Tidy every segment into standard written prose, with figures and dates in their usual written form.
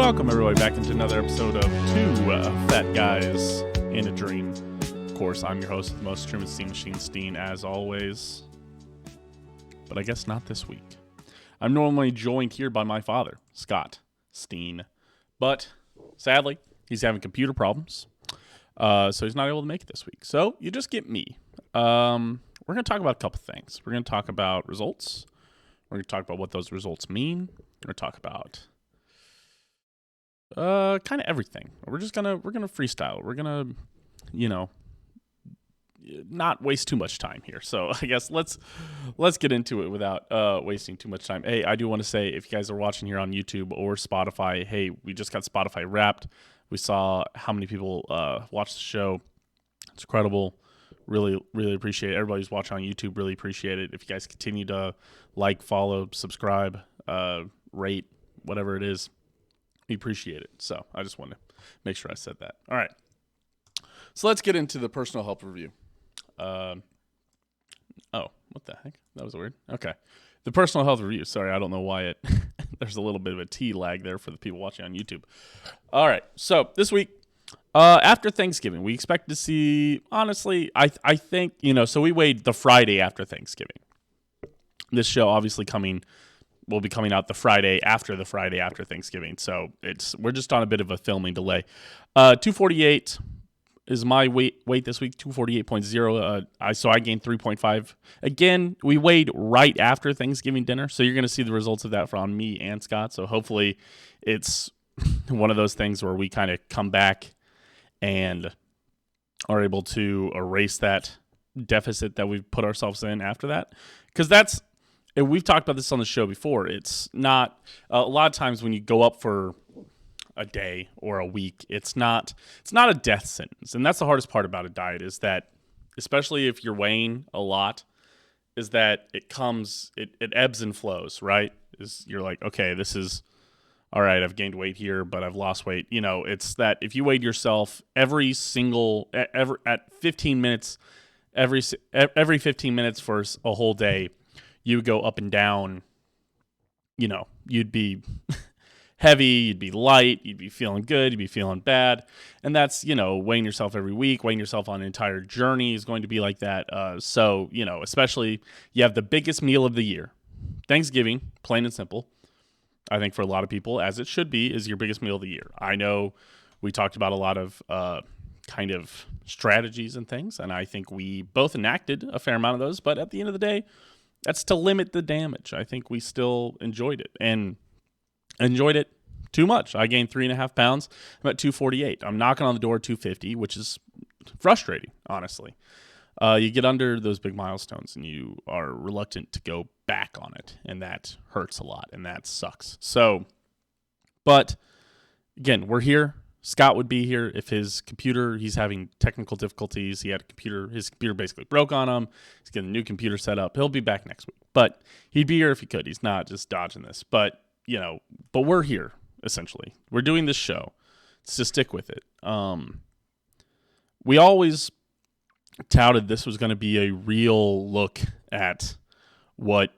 Welcome, everybody, back into another episode of Two Fat Guys in a Dream. Of course, I'm your host, the most Truman Machine Steen, as always. But I guess not this week. I'm normally joined here by my father, Scott Steen. But, sadly, he's having computer problems. So he's not able to make it this week. So, you just get me. We're going to talk about a couple things. We're going to talk about results. We're going to talk about what those results mean. We're going to talk about kind of everything. We're gonna freestyle. We're gonna, not waste too much time here. So I guess let's get into it without wasting too much time. Hey, I do want to say, if you guys are watching here on YouTube or Spotify, hey, we just got Spotify Wrapped. We saw how many people watched the show. It's incredible. Really, really appreciate it. Everybody who's watching on YouTube, really appreciate it. If you guys continue to like, follow, subscribe, rate, whatever it is, we appreciate it. So I just wanted to make sure I said that. All right. So let's get into the personal health review. Oh, what the heck? That was weird. Okay. The personal health review. Sorry, I don't know why it there's a little bit of a T lag there for the people watching on YouTube. All right. So this week, after Thanksgiving, we expect to see, honestly, I think, so we weighed the Friday after Thanksgiving. This show obviously will be coming out the Friday after Thanksgiving. So we're just on a bit of a filming delay. 248 is my weight this week, 248.0. So I gained 3.5. Again, we weighed right after Thanksgiving dinner. So you're going to see the results of that from me and Scott. So hopefully it's one of those things where we kind of come back and are able to erase that deficit that we've put ourselves in after that. Because and we've talked about this on the show before. It's not a lot of times when you go up for a day or a week, it's not a death sentence. And that's the hardest part about a diet, is that, especially if you're weighing a lot, is that it ebbs and flows, right? You're like, okay, this is all right, I've gained weight here, but I've lost weight. It's that if you weighed yourself at 15 minutes, every 15 minutes for a whole day, you would go up and down. You'd be heavy, you'd be light, you'd be feeling good, you'd be feeling bad. And that's, weighing yourself every week, weighing yourself on an entire journey is going to be like that. So, especially you have the biggest meal of the year. Thanksgiving, plain and simple. I think for a lot of people, as it should be, is your biggest meal of the year. I know we talked about a lot of kind of strategies and things, and I think we both enacted a fair amount of those. But at the end of the day, that's to limit the damage. I think we still enjoyed it, and enjoyed it too much. I gained 3.5 pounds. I'm at 248. I'm knocking on the door at 250, which is frustrating, honestly. You get under those big milestones, and you are reluctant to go back on it, and that hurts a lot, and that sucks. So, but again, we're here. Scott would be here if he's having technical difficulties. His computer basically broke on him. He's getting a new computer set up. He'll be back next week, but he'd be here if he could. He's not just dodging this, but we're here, essentially. We're doing this show. So stick with it. We always touted this was going to be a real look at what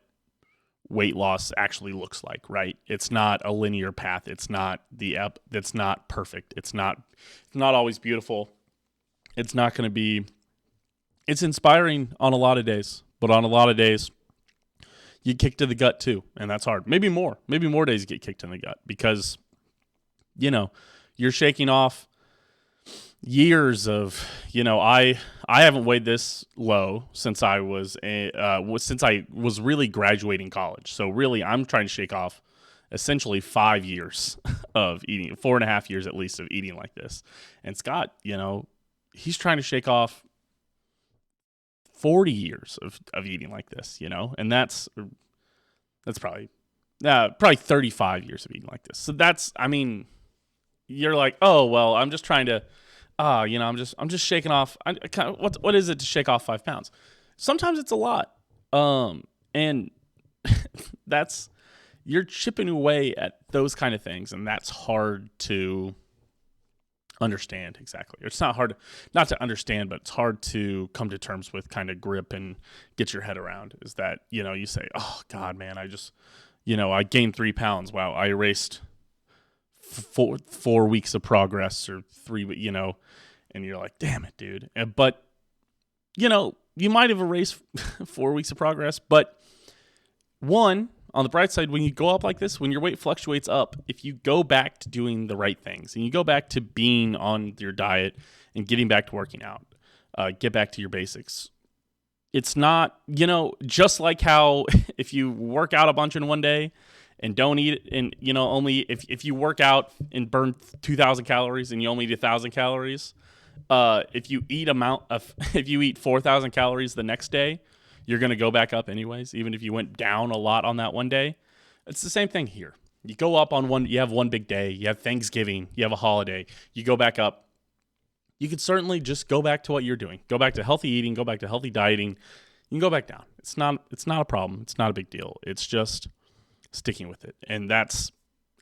weight loss actually looks like, right? It's not a linear path. It's not it's not perfect. It's not always beautiful. It's not going to be, it's inspiring on a lot of days, but on a lot of days you kick to the gut too. And that's hard. Maybe more days you get kicked in the gut, because, you're shaking off years of, I haven't weighed this low since I was really graduating college. So really, I'm trying to shake off essentially 5 years of eating, 4.5 years at least of eating like this. And Scott, he's trying to shake off 40 years of eating like this, and that's probably 35 years of eating like this. So you're like, oh, well, I'm just trying to, I'm just shaking off. What is it to shake off 5 pounds? Sometimes it's a lot. And you're chipping away at those kind of things, and that's hard to understand exactly. It's not hard not to understand, but it's hard to come to terms with, kind of grip and get your head around, is that, you say, oh God, man, I gained 3 pounds. Wow. I erased four weeks of progress or 3, and you're like, damn it, dude. But, you might have erased 4 weeks of progress, but one, on the bright side, when you go up like this, when your weight fluctuates up, if you go back to doing the right things and you go back to being on your diet and getting back to working out, get back to your basics, it's not, just like how if you work out a bunch in one day and don't eat, and, only if you work out and burn 2,000 calories and you only eat 1,000 calories, if you eat 4,000 calories the next day, you're going to go back up anyways, even if you went down a lot on that one day. It's the same thing here. You go up on one, you have one big day, you have Thanksgiving, you have a holiday, you go back up. You could certainly just go back to what you're doing. Go back to healthy eating, go back to healthy dieting. You can go back down. It's not a problem. It's not a big deal. It's just sticking with it. And it's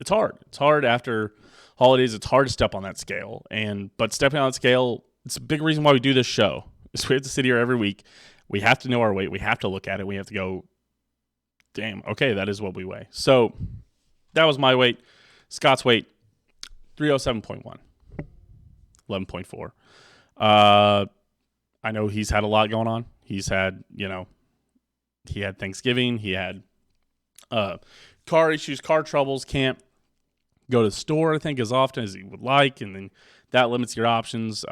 hard. It's hard after holidays. It's hard to step on that scale. But stepping on that scale, it's a big reason why we do this show. Is we have to sit here every week. We have to know our weight. We have to look at it. We have to go, damn, okay, that is what we weigh. So that was my weight. Scott's weight, 307.1, 11.4. I know he's had a lot going on. He's had, he had Thanksgiving. He had car issues, car troubles, can't go to the store, I think, as often as he would like, and then that limits your options.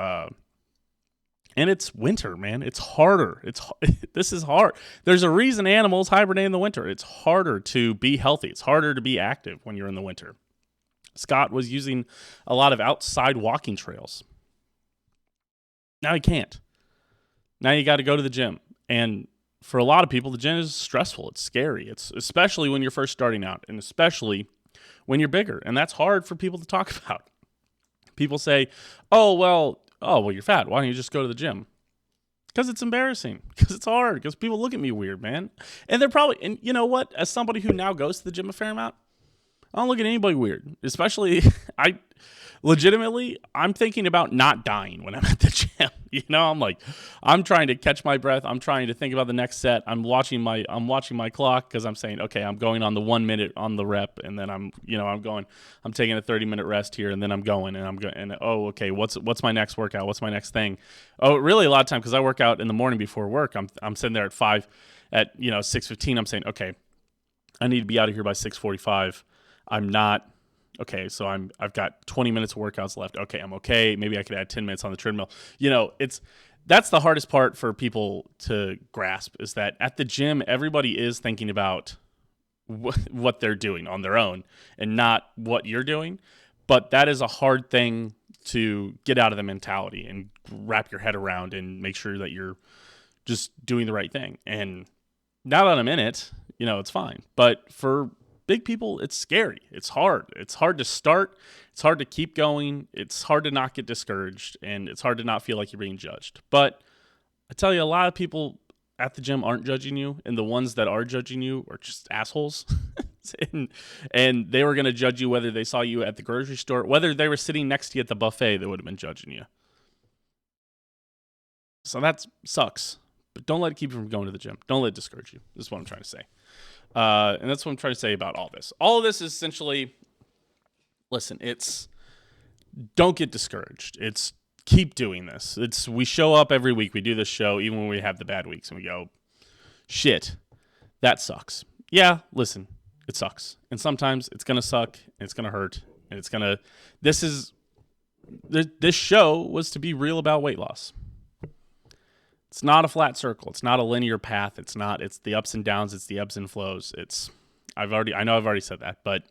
And it's winter, man. It's harder. This is hard. There's a reason animals hibernate in the winter. It's harder to be healthy. It's harder to be active when you're in the winter. Scott was using a lot of outside walking trails. Now he can't. Now you got to go to the gym. And for a lot of people, the gym is stressful. It's scary. It's especially when you're first starting out, and especially when you're bigger. And that's hard for people to talk about. People say, oh, well, you're fat. Why don't you just go to the gym? Because it's embarrassing. Because it's hard. Because people look at me weird, man. And they're probably, and you know what? As somebody who now goes to the gym a fair amount, I don't look at anybody weird. Especially, I'm thinking about not dying when I'm at the gym. I'm trying to catch my breath. I'm trying to think about the next set. I'm watching my clock because I'm saying, okay, I'm going on the 1 minute on the rep, and then I'm taking a 30-minute rest here, and then I'm going, okay, what's my next workout? What's my next thing? Oh, really, a lot of time, because I work out in the morning before work. I'm sitting there at 6:15. I'm saying, okay, I need to be out of here by 6:45. I'm not. Okay, so I've got 20 minutes of workouts left. Okay, I'm okay. Maybe I could add 10 minutes on the treadmill. That's the hardest part for people to grasp, is that at the gym, everybody is thinking about what they're doing on their own and not what you're doing. But that is a hard thing to get out of the mentality and wrap your head around and make sure that you're just doing the right thing. And now that I'm in it, it's fine. But for big people, it's scary. It's hard. It's hard to start. It's hard to keep going. It's hard to not get discouraged, and it's hard to not feel like you're being judged. But I tell you, a lot of people at the gym aren't judging you, and the ones that are judging you are just assholes. and they were going to judge you whether they saw you at the grocery store, whether they were sitting next to you at the buffet, they would have been judging you. So that sucks. But don't let it keep you from going to the gym. Don't let it discourage you. This is what I'm trying to say. And that's what I'm trying to say about all this. All of this is essentially, listen, don't get discouraged. It's keep doing this. We show up every week. We do this show even when we have the bad weeks, and we go, shit, that sucks. Yeah, listen, it sucks. And sometimes it's going to suck, and it's going to hurt, and this show was to be real about weight loss. It's not a flat circle. It's not a linear path. It's the ups and downs. It's the ebbs and flows. I know I've already said that, but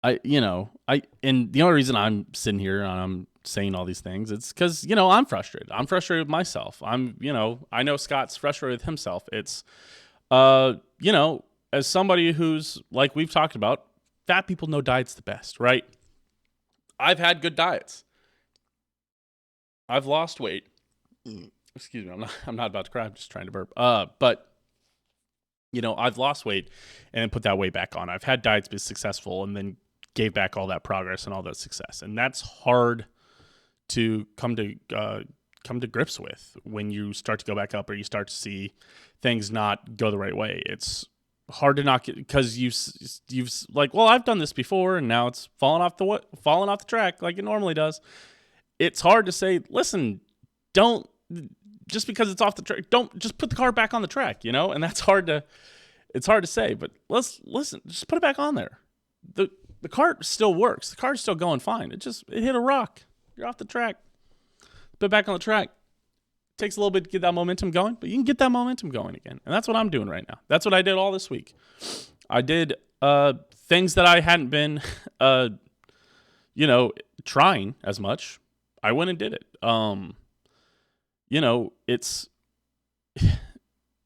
and the only reason I'm sitting here and I'm saying all these things, it's because, I'm frustrated. I'm frustrated with myself. I know Scott's frustrated with himself. It's, as somebody who's, like we've talked about, fat people know diet's the best, right? I've had good diets. I've lost weight. Excuse me, I'm not about to cry. I'm just trying to burp. But I've lost weight and then put that weight back on. I've had diets be successful and then gave back all that progress and all that success. And that's hard to come to grips with when you start to go back up or you start to see things not go the right way. It's hard to not get, because you've like, well, I've done this before and now it's falling off the track like it normally does. It's hard to say, listen, don't, just because it's off the track, don't just put the car back on the track, and that's it's hard to say, but let's listen, just put it back on there. The cart still works. The car's still going fine. It hit a rock. You're off the track. Put it back on the track. It takes a little bit to get that momentum going, but you can get that momentum going again. And that's what I'm doing right now. That's what I did all this week. I did things that I hadn't been, trying as much. I went and did it. It's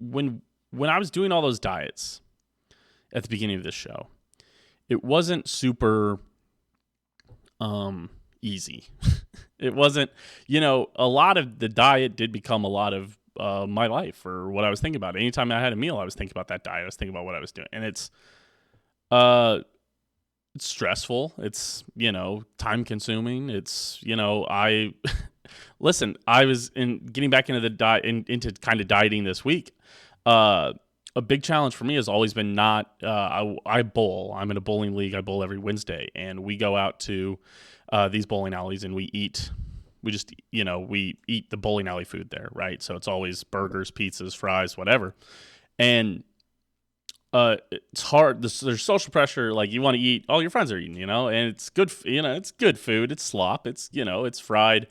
when I was doing all those diets at the beginning of this show, it wasn't super easy. It wasn't, a lot of the diet did become a lot of my life, or what I was thinking about. Anytime I had a meal, I was thinking about that diet. I was thinking about what I was doing. And it's stressful. It's, time consuming. It's, listen, I was getting back into the diet, into kind of dieting this week. A big challenge for me has always been not, I bowl. I'm in a bowling league. I bowl every Wednesday, and we go out to these bowling alleys and we eat the bowling alley food there, right? So it's always burgers, pizzas, fries, whatever. And it's hard. There's social pressure. Like, you want to eat, all your friends are eating, and it's good, it's good food. It's slop. It's, it's fried,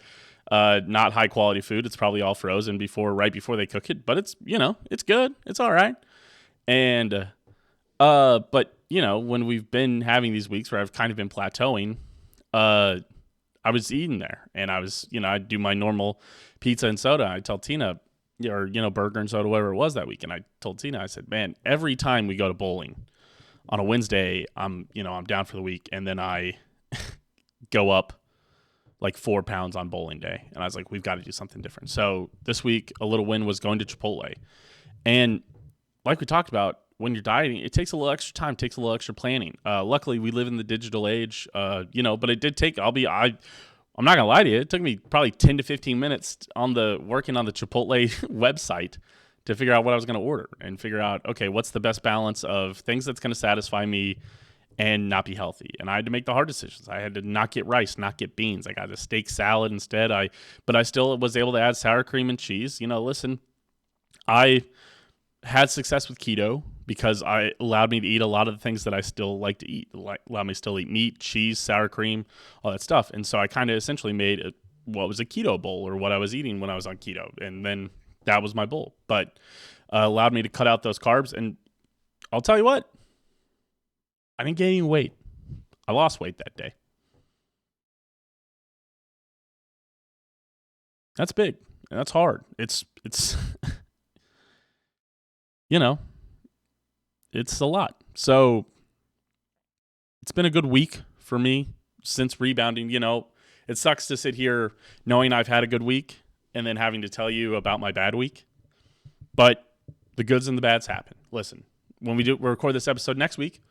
not high quality food. It's probably all frozen right before they cook it, but it's, it's good. It's all right. And, but when we've been having these weeks where I've kind of been plateauing, I was eating there, and I was, I'd do my normal pizza and soda. I tell Tina, or, burger and soda, whatever it was that week. And I told Tina, I said, man, every time we go to bowling on a Wednesday, I'm down for the week. And then I go up like 4 pounds on bowling day. And I was like, we've got to do something different. So this week, a little win was going to Chipotle. And like we talked about, when you're dieting, it takes a little extra time, takes a little extra planning. Luckily, we live in the digital age, but it did take, I'm not going to lie to you, it took me probably 10 to 15 minutes working on the Chipotle website to figure out what I was going to order and figure out, okay, what's the best balance of things that's going to satisfy me and not be healthy. And I had to make the hard decisions. I had to not get rice, not get beans. I got a steak salad instead. But I still was able to add sour cream and cheese. Listen, I had success with keto because I allowed me to eat a lot of the things that I still like to eat. Allowed me to still eat meat, cheese, sour cream, all that stuff. And so I kind of essentially made what was a keto bowl, or what I was eating when I was on keto. And then that was my bowl. But allowed me to cut out those carbs. And I'll tell you what, I didn't gain any weight. I lost weight that day. That's big. And that's hard. It's it's a lot. So it's been a good week for me since rebounding. It sucks to sit here knowing I've had a good week and then having to tell you about my bad week. But the goods and the bads happen. Listen, when we record this episode next week,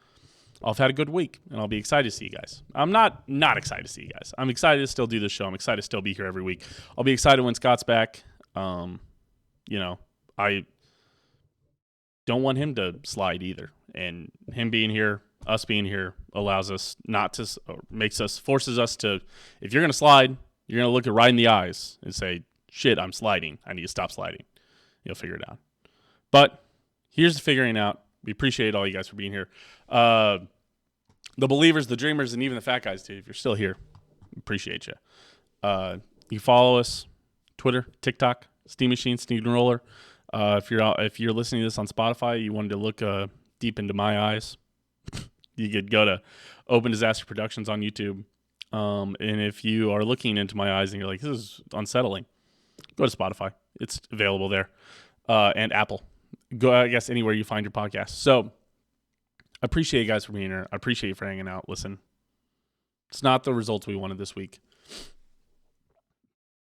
I'll have had a good week, and I'll be excited to see you guys. I'm not excited to see you guys. I'm excited to still do this show. I'm excited to still be here every week. I'll be excited when Scott's back. I don't want him to slide either. And him being here, us being here, allows us not to, forces us to, if you're going to slide, you're going to look it right in the eyes and say, shit, I'm sliding. I need to stop sliding. You'll figure it out. But here's the figuring out. We appreciate all you guys for being here. The believers, the dreamers, and even the fat guys too. If you're still here, appreciate you. You follow us, Twitter, TikTok, Steam Machine, Steam Roller. If you're listening to this on Spotify, you wanted to look deep into my eyes, you could go to Open Disaster Productions on YouTube. And if you are looking into my eyes and you're like, this is unsettling, go to Spotify. It's available there, and Apple. Go, I guess, anywhere you find your podcast. So I appreciate you guys for being here. I appreciate you for hanging out. Listen, it's not the results we wanted this week,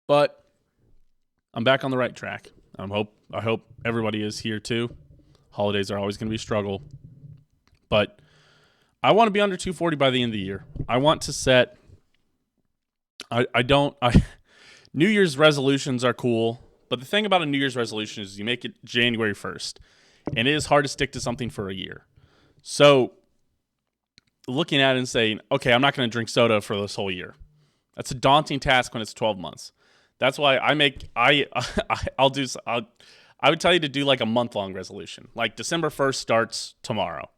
but I'm back on the right track. I hope everybody is here too. Holidays are always going to be a struggle, but I want to be under 240 by the end of the year. I want to set. New Year's resolutions are cool, but the thing about a New Year's resolution is you make it January 1st, And it is hard to stick to something for a year. So looking at it and saying, okay, I'm not going to drink soda for this whole year. That's a daunting task when it's 12 months. That's why I would tell you to do like a month-long resolution. Like December 1st starts tomorrow.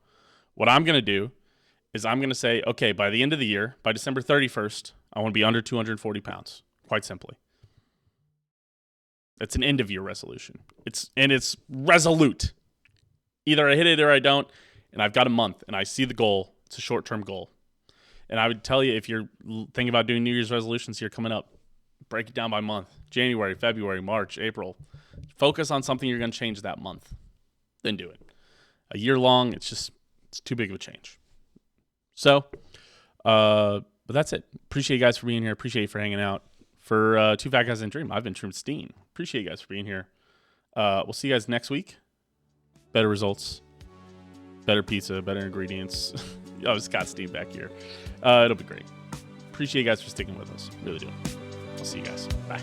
What I'm going to do is I'm going to say, okay, by the end of the year, by December 31st, I want to be under 240 pounds, quite simply. It's an end-of-year resolution. It's resolute. Either I hit it or I don't, and I've got a month, and I see the goal. It's a short-term goal. And I would tell you, if you're thinking about doing New Year's resolutions here coming up, break it down by month. January, February, March, April. Focus on something you're going to change that month. Then do it. A year long, it's too big of a change. So, but that's it. Appreciate you guys for being here. Appreciate you for hanging out. For Two Fat Guys in a Dream, I've been Truman Steen. Appreciate you guys for being here. We'll see you guys next week. Better results, better pizza, better ingredients. Oh, Scott Steve back here. It'll be great. Appreciate you guys for sticking with us. Really do. I'll see you guys. Bye.